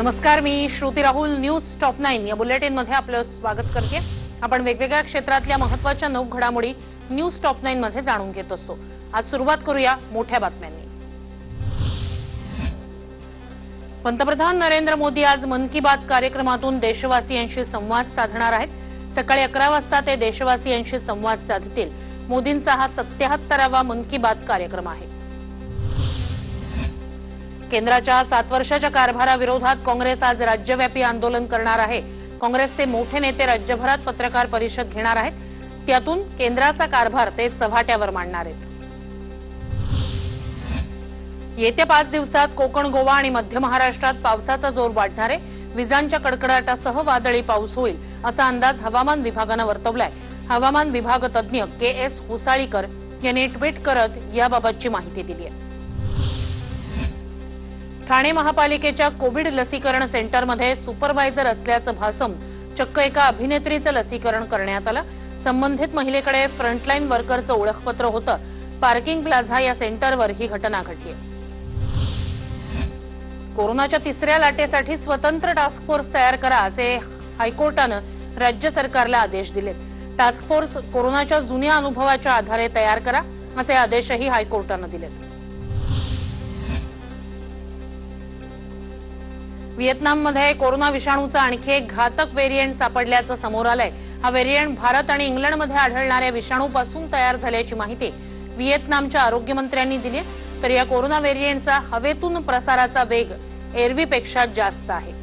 नमस्कार, मी Shruti Rahul. News top 9 या bulletin मध्ये आपलं स्वागत करते. आपण वेगवेगळ्या क्षेत्रातल्या महत्त्वाच्या नऊ घडामोडी न्यूज टॉप 9 मध्ये जाणून घेत असतो. आज सुरुवात करूया मोठ्या बातम्यांनी. पंतप्रधान नरेंद्र मोदी आज मन की बात कार्यक्रमातून देशवासियांशी संवाद साधणार आहेत. सकाळी 11 वाजता ते देशवासियांशी संवाद साधतील. मोदींचा हा 77वा मन की बात कार्यक्रम आहे. केंद्राच्या 7 वर्षाच्या कारभाराविरोधात काँग्रेस आज राज्यव्यापी आंदोलन करणार आहे. काँग्रेसचे मोठे नेते राज्यभरात पत्रकार परिषद घेणार आहेत. त्यातून केंद्राचा कारभार ते चव्हाट्यावर मांडणार आहेत. येत्या 5 दिवसात कोकण, गोवा आणि मध्य महाराष्ट्रात पावसाचा जोर वाढणार आहे. विजांच्या कडकडाटासह वादळी पाऊस होईल असा अंदाज हवामान विभागानं वर्तवलाय. हवामान विभाग तज्ज्ञ के.एस. होसाळीकर यांनी ट्विट करत याबाबतची माहिती दिली आहे. ठाणे महापालिकेच्या कोविड लसीकरण सेंटरमध्ये सुपरवायझर असल्याचं भासम चक्क एका अभिनेत्रीचं लसीकरण करण्यात आलं. संबंधित महिलेकडे फ्रंटलाईन वर्करचं ओळखपत्र होतं. पार्किंग प्लाझा या सेंटरवर ही घटना घडली. कोरोनाच्या 3ऱ्या लाटेसाठी स्वतंत्र टास्क फोर्स तयार करा असे हायकोर्टानं राज्य सरकारला आदेश दिलेत. टास्क फोर्स कोरोनाच्या जुन्या अनुभवाच्या आधारे तयार करा असे आदेशही हायकोर्टानं दिलेत. व्हिएतनाममध्ये कोरोना विषाणूचा आणखी एक घातक व्हेरिएंट सापडल्याचं समोर आलंय. हा व्हेरिएंट भारत आणि इंग्लंडमध्ये आढळणाऱ्या विषाणूपासून तयार झाल्याची माहिती व्हिएतनामच्या आरोग्यमंत्र्यांनी दिली आहे. तर या कोरोना व्हेरिएंटचा हवेतून प्रसाराचा वेग एरवीपेक्षा जास्त आहे.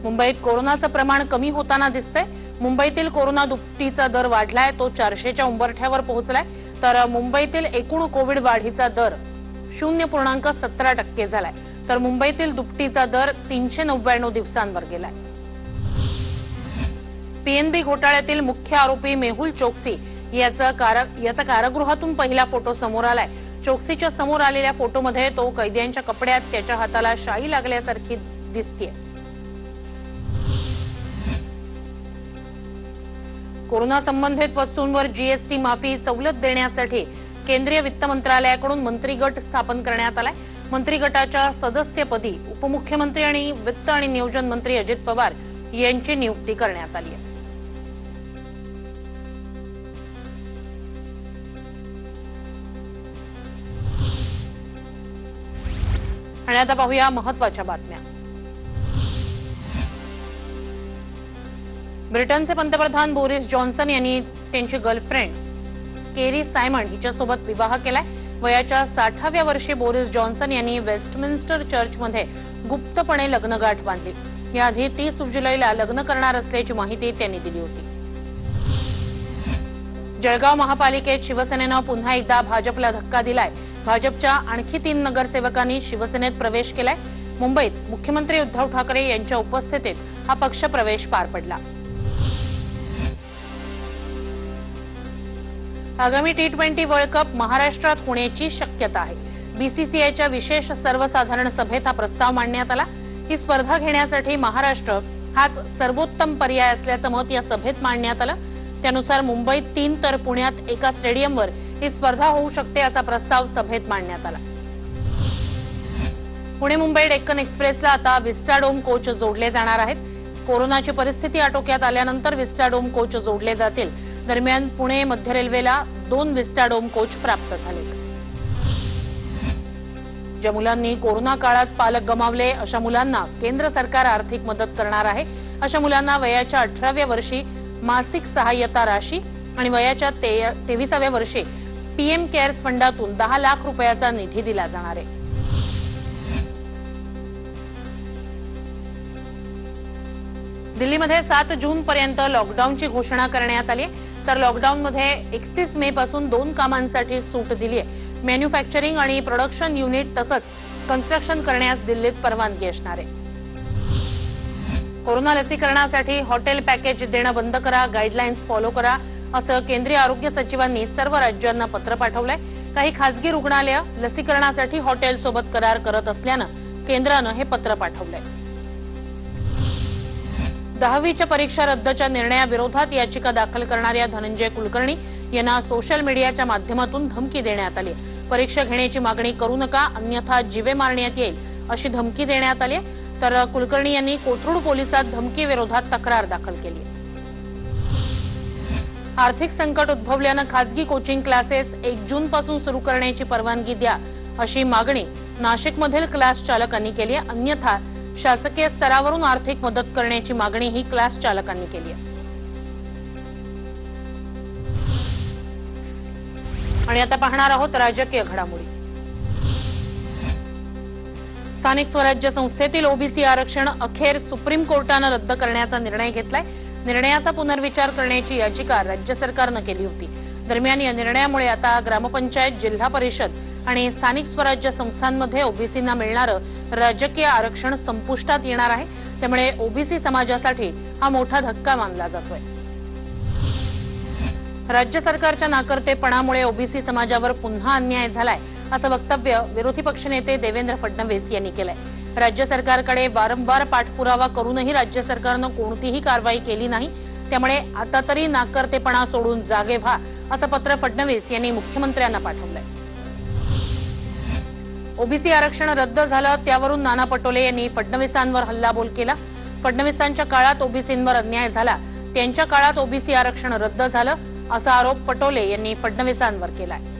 मुंबईत कोरोनाचं प्रमाण कमी होताना दिसतंय. मुंबईतील कोरोना दुपटीचा दर वाढलाय. तो 400च्या उंबरठ्यावर पोहोचलाय. तर मुंबईतील एकूण कोविड वाढीचा दर 0.17% झालाय. तर मुंबईतील दुपटीचा दर 399 दिवसांवर गेलाय. पीएनबी घोटाळ्यातील मुख्य आरोपी मेहुल चोक्सी याचा कारागृहातून पहिला फोटो समोर आलाय. चोक्सीच्या समोर आलेल्या फोटोमध्ये तो कैद्यांच्या कपड्यात त्याच्या हाताला शाई लागल्यासारखी दिसतेय. कोरोना संबंधित वस्तूंवर जीएसटी माफी सवलत देण्यासाठी केंद्रीय वित्त मंत्रालयाकडून मंत्रिगट स्थापन करण्यात आलाय. मंत्रिगटाच्या सदस्यपदी उपमुख्यमंत्री आणि वित्त आणि नियोजन मंत्री अजित पवार यांची नियुक्ती करण्यात आली आहे. आणि आता पाहूया महत्त्वाच्या बातम्या. ब्रिटनचे पंतप्रधान बोरिस जॉन्सन यांनी त्यांची गर्लफ्रेंड केरी सायमन हिच्यासोबत विवाह केलाय. वयाच्या 60व्या वर्षी बोरिस जॉन्सन यांनी वेस्टमिन्स्टर चर्चमध्ये गुप्तपणे लग्नगाठ बांधली. याआधी 30 जुलैला लग्न करणार असल्याची माहिती त्यांनी दिली होती. जळगाव महापालिकेत शिवसेनेनं पुन्हा एकदा भाजपला धक्का दिलाय. भाजपच्या आणखी 3 नगरसेवकांनी शिवसेनेत प्रवेश केलाय. मुंबईत मुख्यमंत्री उद्धव ठाकरे यांच्या उपस्थितीत हा पक्ष प्रवेश पार पडला. आगामी T20 वर्ल्ड कप महाराष्ट्रात होण्याची शक्यता आहे. बीसीसीआयच्या विशेष सर्वसाधारण सभेत हा प्रस्ताव मांडण्यात आला. ही स्पर्धा घेण्यासाठी महाराष्ट्र हाच सर्वोत्तम पर्याय असल्याचं मत या सभेत मांडण्यात आलं. त्यानुसार मुंबईत 3 तर पुण्यात एका स्टेडियमवर ही स्पर्धा होऊ शकते असा प्रस्ताव सभेत मांडण्यात आला. पुणे मुंबई डेक्कन एक्सप्रेसला आता विस्टाडोम कोच जोडले जाणार आहेत. कोरोनाची परिस्थिती आटोक्यात आल्यानंतर विस्टाडोम कोच जोडले जातील. दरम्यान पुणे मध्य रेल्वेला 2 विस्टाडोम कोच प्राप्त झाले. ज्या मुलांनी कोरोना काळात पालक गमावले अशा मुलांना केंद्र सरकार आर्थिक मदत करणार आहे. अशा मुलांना वयाच्या 18व्या वर्षी मासिक सहाय्यता राशी आणि वयाच्या 23व्या वर्षी पीएम केअर्स फंडातून 10 लाख रुपयाचा निधी दिला जाणार आहे. दिल्लीमध्ये 7 जून पर्यंत लॉकडाऊनची घोषणा करण्यात आली. तर लॉकडाऊनमध्ये 31 मे पासून 2 कामांसाठी सूट दिली आहे. मॅन्युफॅक्चरिंग आणि प्रोडक्शन युनिट तसंच कन्स्ट्रक्शन करण्यास दिल्लीत परवानगी असणार आहे. कोरोना लसीकरणासाठी हॉटेल पॅकेज देणं बंद करा, गाईडलाईन्स फॉलो करा असं केंद्रीय आरोग्य सचिवांनी सर्व राज्यांना पत्र पाठवलंय. काही खासगी रुग्णालय लसीकरणासाठी हॉटेलसोबत करार करत असल्यानं केंद्रानं हे पत्र पाठवलंय. 10वीच्या परीक्षा रद्दच्या निर्णयाविरोधात याचिका दाखल करणाऱ्या धनंजय कुलकर्णी यांना सोशल मीडियाच्या माध्यमातून धमकी देण्यात आली. परीक्षा घेण्याची मागणी करू नका अन्यथा जीवे मारण्यात येईल अशी धमकी देण्यात आली आहे। तर कुलकर्णी यांनी कोथरूड पोलिसात धमकी विरोधात तक्रार दाखल केली आहे। आर्थिक संकट उद्भवल्यानं खासगी कोचिंग क्लासेस 1 जून पासून सुरू करण्याची परवानगी द्या अशी मागणी नाशिकमधील क्लास चालकांनी केली आहे। अन्यथा शासकीय स्तरावरून आर्थिक मदत करण्याची मागणी ही क्लास चालकांनी केली आहे। आणि आता पाहणार आहोत राजकीय घडामोडी। स्थानिक स्वराज्य संस्थेतील ओबीसी आरक्षण अखेर सुप्रीम कोर्टाने रद्द करण्याचा निर्णय घेतलाय। निर्णयाचा पुनर्विचार करण्याची याचिका राज्य सरकारने केली होती। दरम्यान या निर्णयामुळे आता ग्रामपंचायत, जिल्हा परिषद आणि स्थानिक स्वराज्य संस्थांमध्ये ओबीसींना मिळणारं राजकीय आरक्षण संपुष्टात येणार आहे। त्यामुळे ओबीसी समाजासाठी हा मोठा धक्का मानला जातोय। राज्य सरकारच्या नाकर्तेपणामुळे ओबीसी समाजावर पुन्हा अन्याय झालाय असं वक्तव्य विरोधी पक्षनेते देवेंद्र फडणवीस यांनी केलंय। राज्य सरकारकडे वारंवार पाठपुरावा करूनही राज्य सरकारने कोणतीही कारवाई केली नाही। त्यामुळे आता तरी नाकर्तेपणा सोडून जागे व्हा असं पत्र फडणवीस यांनी मुख्यमंत्र्यांना पाठवलंय। ओबीसी आरक्षण रद्द झालं त्यावरून नाना पटोले यांनी फडणवीसांवर हल्लाबोल केला। फडणवीसांच्या काळात ओबीसींवर अन्याय झाला, त्यांच्या काळात ओबीसी आरक्षण रद्द झालं असा आरोप पटोले यांनी फडणवीसांवर केलाय।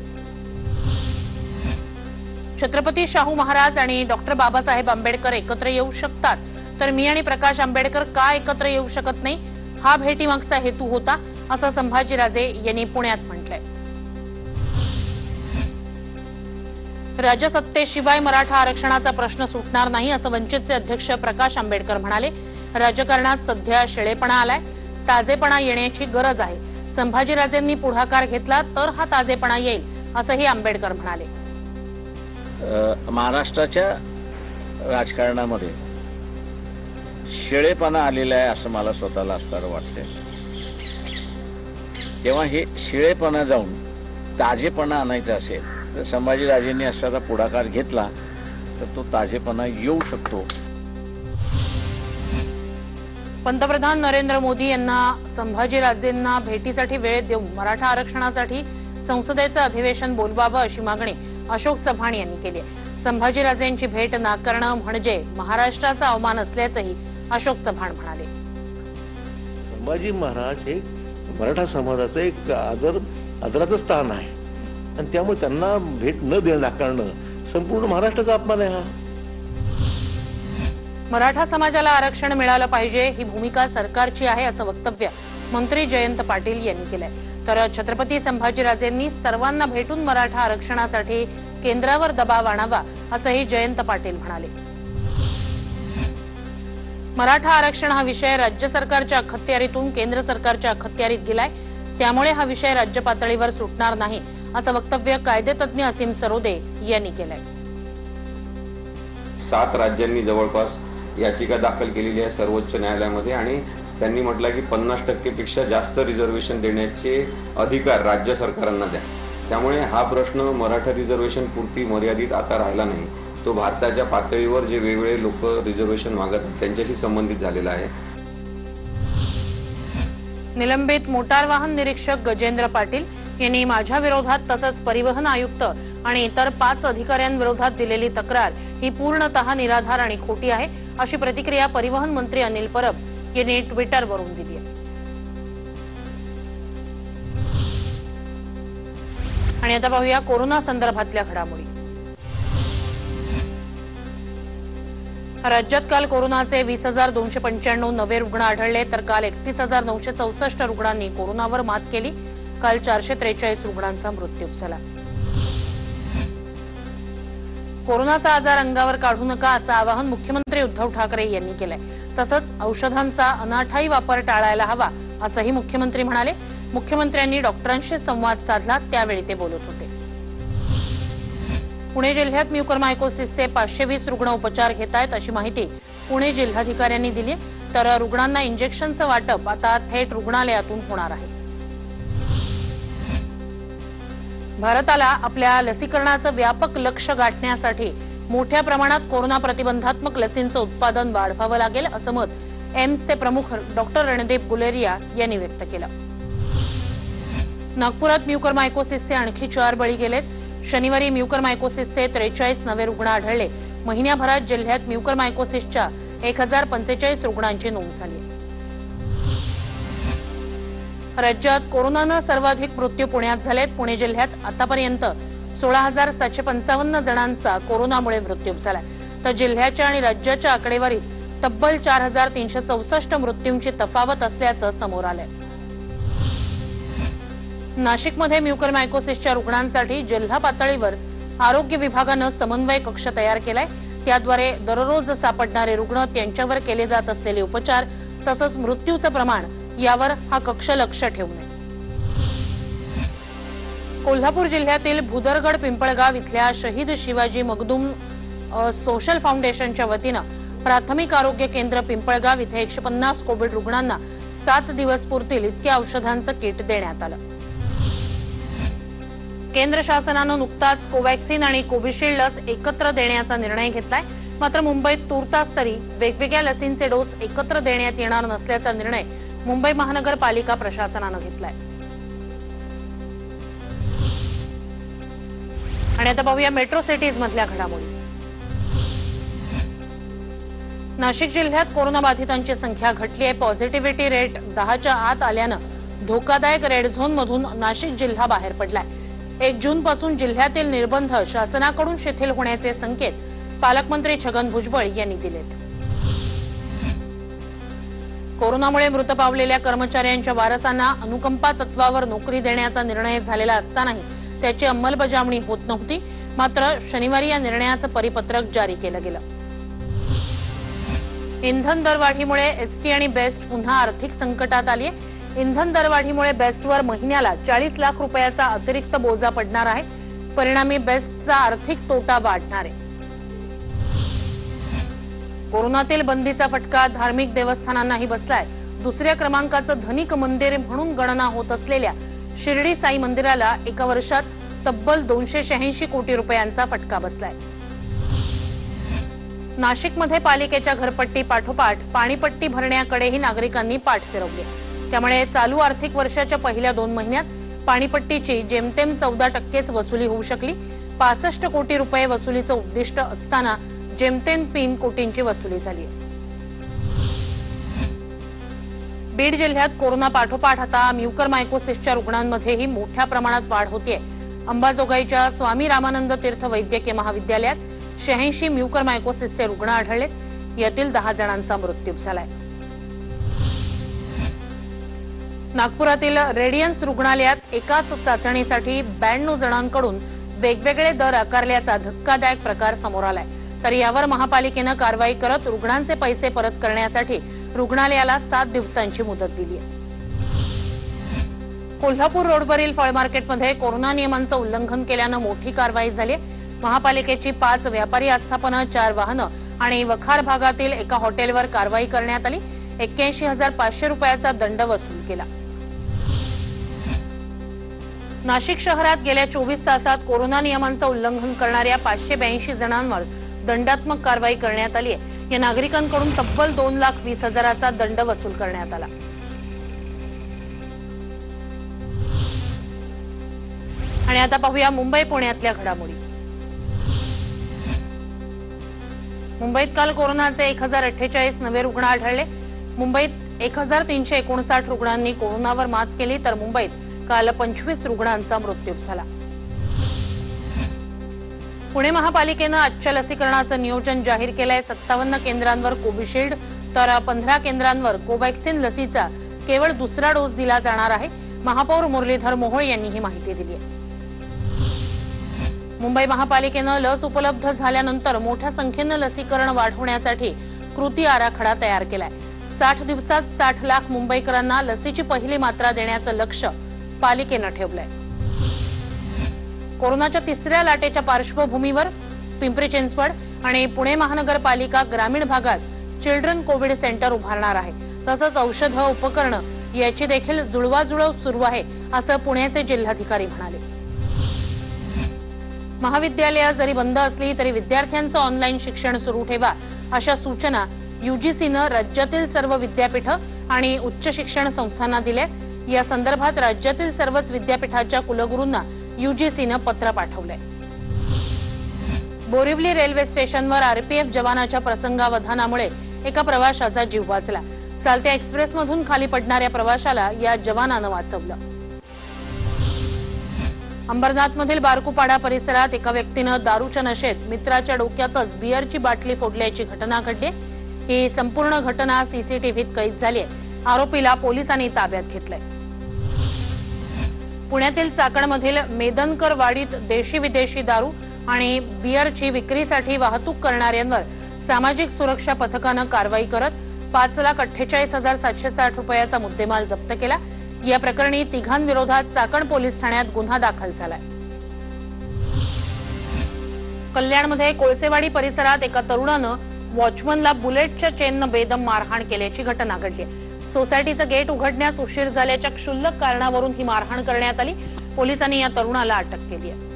छत्रपती शाहू महाराज आणि डॉक्टर बाबासाहेब आंबेडकर एकत्र येऊ शकतात, तर मी आणि प्रकाश आंबेडकर का एकत्र येऊ शकत नाही, हा भेटीमागचा हेतू होता असं संभाजीराजे यांनी पुण्यात म्हटलंय। राज्यसत्तेशिवाय मराठा आरक्षणाचा प्रश्न सुटणार नाही असं वंचितचे अध्यक्ष प्रकाश आंबेडकर म्हणाले। राजकारणात सध्या शिळेपणा आलाय, ताजेपणा येण्याची गरज आहे। संभाजीराजेंनी पुढाकार घेतला तर हा ताजेपणा येईल असंही आंबेडकर म्हणाले। महाराष्ट्राच्या राजकारणामध्ये शिळेपणा आलेला आहे असं मला स्वतःला असताना वाटतंय। तेव्हा हे शिळेपणा जाऊन ताजेपणा आणायचा असेल तर संभाजीराजेंनी असा पुढाकार घेतला तर तो ताजेपणा येऊ शकतो। पंतप्रधान नरेंद्र मोदी यांना संभाजीराजेंना भेटीसाठी वेळ देऊन मराठा आरक्षणासाठी संसदेचं अधिवेशन बोलवावं अशी मागणी अशोक चव्हाण यांनी केली आहे। संभाजीराजेंची भेट नाकारणं म्हणजे महाराष्ट्राचा अवमान असल्याचंही अशोक चव्हाण म्हणाले। संभाजी महाराज हे मराठा समाजाचं एक आदराचं स्थान आहे आणि त्यामुळे त्यांना भेट न देणं नाकारणं संपूर्ण महाराष्ट्राचा अपमान आहे। हा मराठा समाजाला आरक्षण मिळालं पाहिजे ही भूमिका सरकारची आहे असं वक्तव्य मंत्री जयंत पाटील यांनी केलंय। तर छत्रपती संभाजीराजेंनी सर्वांना भेटून मराठा आरक्षणासाठी केंद्रावर दबाव आणावा असंही जयंत पाटील म्हणाले। मराठा आरक्षण हा विषय राज्य सरकारच्या अखत्यारीतून केंद्र सरकारच्या अखत्यारीत गेलाय, त्यामुळे हा विषय राज्य पातळीवर सुटणार नाही असं वक्तव्य कायदेतज्ञ असीम सरोदे यांनी केलंय। 7 राज्यांनी जवळपास याचिका दाखल केलेली आहे सर्वोच्च न्यायालयामध्ये आणि त्यांनी म्हटलं की 50% पेक्षा जास्त रिझर्वेशन देण्याचे अधिकार राज्य सरकारांना द्या। त्यामुळे हा प्रश्न मराठा रिझर्वेशन पुरती मर्यादित आता राहिला नाही, तो भारताच्या पातळीवर जे वेगवेगळे लोक रिझर्वेशन मागत आहेत त्यांच्याशी संबंधित झालेला आहे। निलंबित मोटार वाहन निरीक्षक गजेंद्र पाटील यांनी माझ्या विरोधात तसंच परिवहन आयुक्त आणि इतर 5 अधिकाऱ्यांविरोधात दिलेली तक्रार ही पूर्णतः निराधार आणि खोटी आहे अशी प्रतिक्रिया परिवहन मंत्री अनिल परब यांनी ट्विटरवरून दिली आहे। आणि आता पाहूया कोरोना संदर्भातल्या घडामोडी। राज्यात काल कोरोनाचे 20,295 नवे रुग्ण आढळले, तर काल 31,964 रुग्णांनी कोरोनावर मात केली। काल 443 रुग्णांचा मृत्यू झाला। कोरोनाचा आजार अंगावर काढू नका असं आवाहन मुख्यमंत्री उद्धव ठाकरे यांनी केलंय। तसंच औषधांचा अनाठायी वापर टाळायला हवा असंही मुख्यमंत्री म्हणाले। मुख्यमंत्र्यांनी डॉक्टरांशी संवाद साधला, त्यावेळी ते बोलत होते। पुणे जिल्ह्यात म्युकरमायकोसिसचे 520 रुग्ण उपचार घेत आहेत अशी माहिती पुणे जिल्हाधिकाऱ्यांनी दिली, तर रुग्णांना इंजेक्शनचं वाटप आता थेट रुग्णालयातून होणार आहे। भारताला आपल्या लसीकरणाचं व्यापक लक्ष्य गाठण्यासाठी मोठ्या प्रमाणात कोरोना प्रतिबंधात्मक लसींचं उत्पादन वाढवावं लागेल असं मत एम्सचे प्रमुख डॉक्टर रणदीप गुलेरिया यांनी व्यक्त केलं। नागपुरात म्युकरमायकोसिसचे आणखी 4 बळी गेलेत। शनिवारी म्युकरमायकोसिसचे 43 नवे रुग्ण आढळले. महिन्याभरात जिल्ह्यात म्युकरमायकोसिसच्या 1045 रुग्णांची नोंद झाली. राज्यात कोरोनानं सर्वाधिक मृत्यू पुण्यात झालेत. पुणे जिल्ह्यात आतापर्यंत 16,755 जणांचा कोरोनामुळे मृत्यू झालाय. तर जिल्ह्याच्या आणि राज्याच्या आकडेवारीत तब्बल 4,364 मृत्यूंची तफावत असल्याचं समोर आलंय. नाशिकमध्ये म्युकरमायकोसिसच्या रुग्णांसाठी जिल्हा पातळीवर आरोग्य विभागानं समन्वय कक्ष तयार केलाय. त्याद्वारे दररोज सापडणारे रुग्ण, त्यांच्यावर केले जात असलेले उपचार तसंच मृत्यूचं प्रमाण यावर हा कक्ष लक्ष ठेवून आहे. कोल्हापूर जिल्ह्यातील भुदरगड पिंपळगाव इथल्या शहीद शिवाजी मगदूम सोशल फाउंडेशनच्या वतीनं प्राथमिक आरोग्य केंद्र पिंपळगाव इथे 150 कोविड रुग्णांना 7 दिवस पुरतील इतक्या औषधांचं किट देण्यात आलं. केंद्र शासनानं नुकताच कोवॅक्सिन आणि कोविशिल्ड लस एकत्र देण्याचा निर्णय घेतलाय. मात्र मुंबईत तूर्तास तरी वेगवेगळ्या लसींचे डोस एकत्र देण्यात येणार नसल्याचा निर्णय मुंबई महानगरपालिका प्रशासनानं घेतलाय. आणि आता पाहूया मेट्रो सिटीज मधल्या घडामोडी. नाशिक जिल्ह्यात कोरोनाबाधितांची संख्या घटली आहे. पॉझिटिव्हिटी रेट 10च्या आत आल्यानं धोकादायक रेड झोन मधून नाशिक जिल्हा बाहेर पडलाय. 1 जून पासून जिल्ह्यातील निर्बंध शासनाकडून शिथिल होण्याचे संकेत पालकमंत्री छगन भुजबळ यांनी दिलेत. कोरोनामुळे मृत पावलेल्या कर्मचाऱ्यांच्या वारसांना अनुकंपा तत्वावर नोकरी देण्याचा निर्णय झालेला असतानाही त्याची अंमलबजावणी होत नव्हती. मात्र शनिवारी या निर्णयाचं परिपत्रक जारी केलं गेलं. इंधन दरवाढीमुळे एसटी आणि बेस्ट पुन्हा आर्थिक संकटात आली आहे. इंधन दरवाढीमुळे बेस्टवर महिन्याला 40 लाख रुपयाचा अतिरिक्त बोजा पडणार आहे. परिणामी बेस्टचा आर्थिक तोटा वाढणार आहे. कोरोनातील बंदीचा फटका धार्मिक देवस्थानांनाही बसलाय. 2ऱ्या क्रमांकाचं धनिक मंदिर म्हणून गणना होत असलेल्या शिर्डी साई मंदिराला एका वर्षात तब्बल 286 कोटी रुपयांचा फटका बसलाय. नाशिकमध्ये पालिकेच्या घरपट्टी पाठोपाठ पाणीपट्टी भरण्याकडेही नागरिकांनी पाठ फिरवली. त्यामुळे चालू आर्थिक वर्षाच्या पहिल्या 2 महिन्यात पाणीपट्टीची जेमतेम 14% वसुली होऊ शकली. 65 कोटी रुपये वसुलीचं उद्दिष्ट असताना जेमतेम 3 कोटींची वसुली झाली. बीड जिल्ह्यात कोरोना पाठोपाठ आता म्युकरमायकोसिसच्या रुग्णांमध्येही मोठ्या प्रमाणात वाढ होतीये. अंबाजोगाईच्या स्वामी रामानंद तीर्थ वैद्यकीय महाविद्यालयात 86 म्युकरमायकोसिसचे रुग्ण आढळलेत. यातील 10 जणांचा मृत्यू झालाय. नागपुरातील रेडियन्स रुग्णालयात एकाच चाचणीसाठी 92 जणांकडून वेगवेगळे दर आकारल्याचा धक्कादायक प्रकार समोर आलाय. तर यावर महापालिकेनं कारवाई करत रुग्णांचे पैसे परत करण्यासाठी रुग्णालयाला 7 दिवसांची मुदत दिली आहे. कोल्हापूर रोडवरील फळ मार्केटमध्ये कोरोना नियमांचं उल्लंघन केल्यानं मोठी कारवाई झाली. महापालिकेची 5 व्यापारी आस्थापनं, 4 वाहनं आणि वखार भागातील एका हॉटेलवर कारवाई करण्यात आली. 81,500 रुपयाचा दंड वसूल केला. नाशिक शहरात गेल्या 24 तासात कोरोना नियमांचं उल्लंघन करणाऱ्या 582 जणांवर दंडात्मक कारवाई करण्यात आली आहे. या नागरिकांकडून तब्बल 2,20,000चा दंड वसूल करण्यात आला. आणि आता पाहूया मुंबई पुण्यातल्या घडामोडी. मुंबईत काल कोरोनाचे 1048 नवे रुग्ण आढळले. मुंबईत 1359 रुग्णांनी कोरोनावर मात केली. तर मुंबईत काल 25 रुग्णांचा मृत्यू झाला. पुणे महापालिकेनं आजच्या लसीकरणाचं नियोजन जाहीर केलंय. 57 केंद्रांवर कोविशिल्ड तर 15 केंद्रांवर कोवॅक्सिन लसीचा केवळ 2रा डोस दिला जाणार आहे. महापौर मुरलीधर मोहोळ यांनी ही माहिती दिली आहे. मुंबई महापालिकेनं लस उपलब्ध झाल्यानंतर मोठ्या संख्येनं लसीकरण वाढवण्यासाठी कृती आराखडा तयार केलाय. 60 दिवसात 60 लाख मुंबईकरांना लसीची पहिली मात्रा देण्याचं लक्ष्य पालिकेनं ठेवलंय. कोरोनाच्या 3ऱ्या लाटेच्या पार्श्वभूमीवर पिंपरी चिंचवड आणि पुणे महानगरपालिका ग्रामीण भागात चिल्ड्रन कोविड सेंटर उभारणार आहे. तसंच औषधं, उपकरणं याची देखील जुळवाजुळव सुरू आहे असं पुण्याचे जिल्हाधिकारी म्हणाले. महाविद्यालय जरी बंद असली तरी विद्यार्थ्यांचं ऑनलाईन शिक्षण सुरू ठेवा अशा सूचना यूजीसीनं राज्यातील सर्व विद्यापीठं आणि उच्च शिक्षण संस्थांना दिल्या. या संदर्भात राज्यातील सर्वच विद्यापीठाच्या कुलगुरूंना यूजीसीनं पत्र पाठवलंय. बोरिवली रेल्वे स्टेशनवर आरपीएफ जवानाच्या प्रसंगावधानामुळे एका प्रवाशाचा जीव वाचला. चालत्या एक्सप्रेसमधून खाली पडणाऱ्या प्रवाशाला या जवानानं वाचवलं. अंबरनाथमधील बारकुपाडा परिसरात एका व्यक्तीनं दारूच्या नशेत मित्राच्या डोक्यातच बिअरची बाटली फोडल्याची घटना घडली. ही संपूर्ण घटना सीसीटीव्हीत कैद झाली आहे. आरोपीला पोलिसांनी ताब्यात घेतलंय. पुण्यातील चाकणमधील मेदनकर वाडीत देशी विदेशी दारू आणि बिअरची विक्रीसाठी वाहतूक करणाऱ्यांवर सामाजिक सुरक्षा पथकानं कारवाई करत 5,48,760 रुपयाचा मुद्देमाल जप्त केला. या प्रकरणी तिघांविरोधात चाकण पोलीस ठाण्यात गुन्हा दाखल झालाय. कल्याणमध्ये कोळसेवाडी परिसरात एका तरुणानं वॉचमनला बुलेटच्या चेननं बेदम मारहाण केल्याची घटना घडली. सोसायटीचं गेट उघडण्यास उशीर झाल्याच्या क्षुल्लक कारणावरून ही मारहाण करण्यात आली. पोलिसांनी या तरुणाला अटक केली आहे.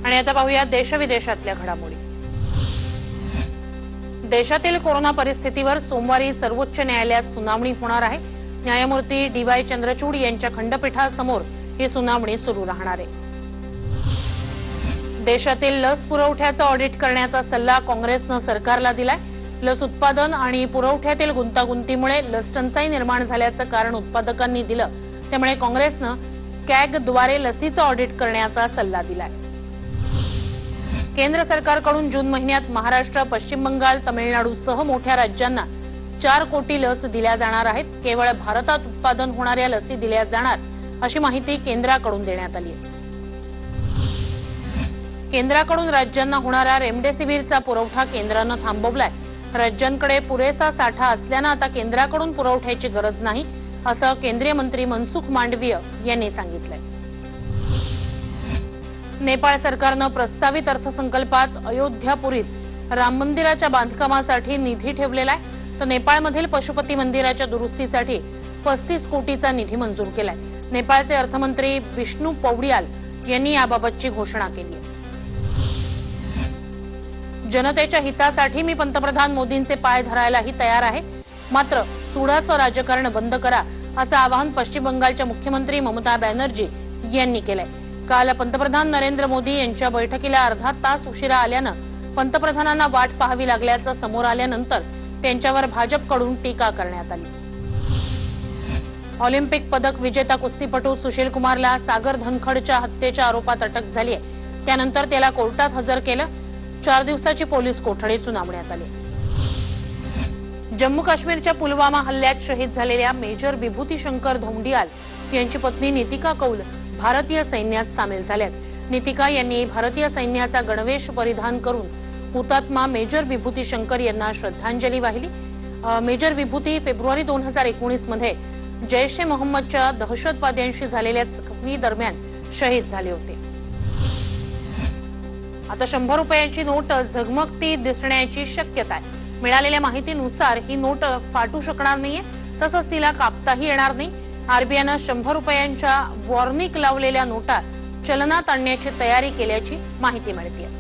आणि आता पाहूया देशविदेशातल्या घडामोडी. देशातील कोरोना परिस्थितीवर सोमवारी सर्वोच्च न्यायालयात सुनावणी होणार आहे. न्यायमूर्ती DY चंद्रचूड यांच्या खंडपीठासमोर ही सुनावणी सुरू राहणार आहे. देशातील लस पुरवठ्याचं ऑडिट करण्याचा सल्ला काँग्रेसनं सरकारला दिलाय. लस उत्पादन आणि पुरवठ्यातील गुंतागुंतीमुळे लस टंचाई निर्माण झाल्याचं कारण उत्पादकांनी दिलं. त्यामुळे काँग्रेसनं कॅगद्वारे लसीचं ऑडिट करण्याचा सल्ला दिलाय. केंद्र सरकारकडून जून महिन्यात महाराष्ट्र, पश्चिम बंगाल, तमिळनाडूसह मोठ्या राज्यांना 4 कोटी लस दिल्या जाणार आहेत. केवळ भारतात उत्पादन होणाऱ्या लसी दिल्या जाणार अशी माहिती केंद्राकडून देण्यात आली आहे. केंद्राकडून राज्यांना होणारा रेमडेसिवीरचा पुरवठा केंद्रानं थांबवलाय. राज्यांकडे पुरेसा साठा असल्यानं आता केंद्राकडून पुरवठ्याची गरज नाही, असं केंद्रीय मंत्री मनसुख मांडवीय यांनी सांगितलंय. नेपाळ सरकारनं प्रस्तावित अर्थसंकल्पात अयोध्यापुरीत राम मंदिराच्या बांधकामासाठी निधी ठेवलेला आहे. तर नेपाळमधील पशुपती मंदिराच्या दुरुस्तीसाठी 35 कोटीचा निधी मंजूर केलाय. नेपाळचे अर्थमंत्री विष्णू पौडियाल यांनी याबाबतची घोषणा केली आहे. जनतेच्या हितासाठी मी पंतप्रधान मोदींचे पाय धरायलाही तयार आहे, मात्र सुडाचं राजकारण बंद करा असं आवाहन पश्चिम बंगालच्या मुख्यमंत्री ममता बॅनर्जी यांनी केलंय. काल पंतप्रधान नरेंद्र मोदी यांच्या बैठकीला अर्धा तास उशिरा आल्यानं पंतप्रधानांना वाट पाहावी लागल्याचं समोर आल्यानंतर त्यांच्यावर भाजपकडून टीका करण्यात आली. ऑलिम्पिक पदक विजेता कुस्तीपटू सुशील कुमारला सागर धनखडच्या हत्येच्या आरोपात अटक झाली आहे. त्यानंतर त्याला कोर्टात हजर केलं. 4 दिवसाची पोलीस कोठडी सुनावण्यात आली. जम्मू काश्मीरच्या पुलवामा हल्ल्यात शहीद झालेल्या मेजर विभूती शंकर धोंडियाल यांची पत्नी नितिका कौल भारतीय सैन्यात सामील झाल्यात. नितिका यांनी भारतीय सैन्याचा गणवेश परिधान करून हुतात्मा मेजर विभूती शंकर यांना श्रद्धांजली वाहिली. मेजर विभूती फेब्रुवारी 2019 मध्ये जैश ए मोहम्मदच्या दहशतवाद्यांशी झालेल्या चकमकी दरम्यान शहीद झाले होते. आता 100 रुपयांची नोट झगमगती दिसण्याची शक्यता आहे. मिळालेल्या माहितीनुसार ही नोट फाटू शकणार नाहीये, तसंच तिला कापताही येणार नाही. आरबीआयनं 100 रुपयांच्या वॉर्निक लावलेल्या नोटा चलनात आणण्याची तयारी केल्याची माहिती मिळते.